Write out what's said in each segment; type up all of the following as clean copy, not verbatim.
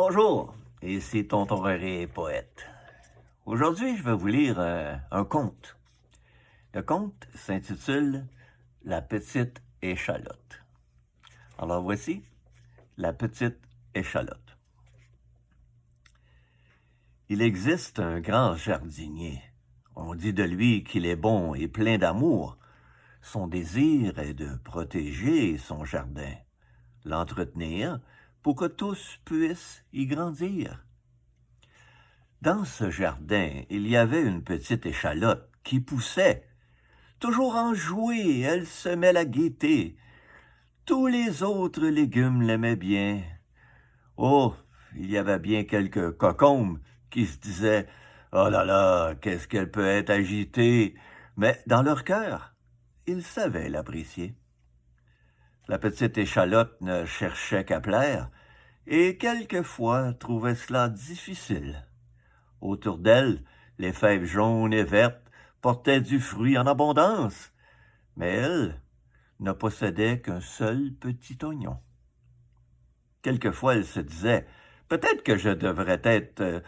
Bonjour, ici Tonton Réré, poète. Aujourd'hui, je vais vous lire un conte. Le conte s'intitule La petite échalote. Alors voici La petite échalote. Il existe un grand jardinier. On dit de lui qu'il est bon et plein d'amour. Son désir est de protéger son jardin, l'entretenir pour que tous puissent y grandir. Dans ce jardin, il y avait une petite échalote qui poussait. Toujours enjouée, elle semait la gaieté. Tous les autres légumes l'aimaient bien. Oh, il y avait bien quelques cocombes qui se disaient « Oh là là, qu'est-ce qu'elle peut être agitée !» Mais dans leur cœur, ils savaient l'apprécier. La petite échalote ne cherchait qu'à plaire et quelquefois trouvait cela difficile. Autour d'elle, les fèves jaunes et vertes portaient du fruit en abondance, mais elle ne possédait qu'un seul petit oignon. Quelquefois, elle se disait « Peut-être que je devrais être,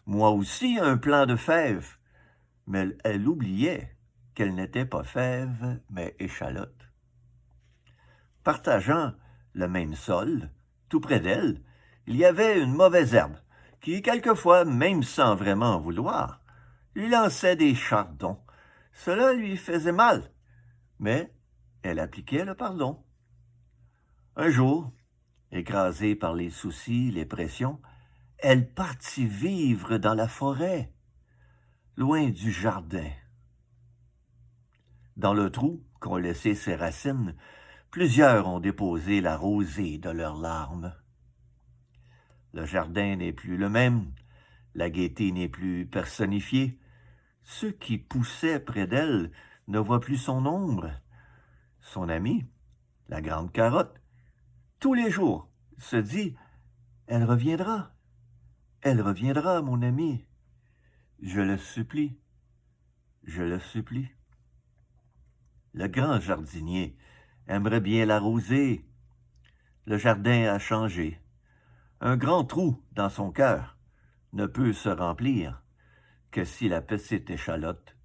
moi aussi, un plant de fèves », mais elle oubliait qu'elle n'était pas fève, mais échalote. Partageant le même sol, tout près d'elle, il y avait une mauvaise herbe qui, quelquefois, même sans vraiment en vouloir, lui lançait des chardons. Cela lui faisait mal, mais elle appliquait le pardon. Un jour, écrasée par les soucis, les pressions, elle partit vivre dans la forêt, loin du jardin. Dans le trou qu'ont laissé ses racines, plusieurs ont déposé la rosée de leurs larmes. Le jardin n'est plus le même, la gaieté n'est plus personnifiée. Ceux qui poussaient près d'elle ne voient plus son ombre. Son amie, la grande carotte, tous les jours se dit « Elle reviendra, mon ami. Je le supplie, je le supplie. » Le grand jardinier aimerait bien l'arroser. Le jardin a changé. Un grand trou dans son cœur ne peut se remplir que si la petite échalote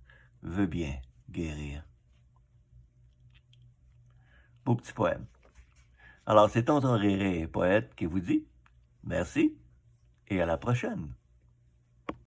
veut bien guérir. Beau petit poème. Alors, c'est Tonton Réré, poète, qui vous dit merci et à la prochaine.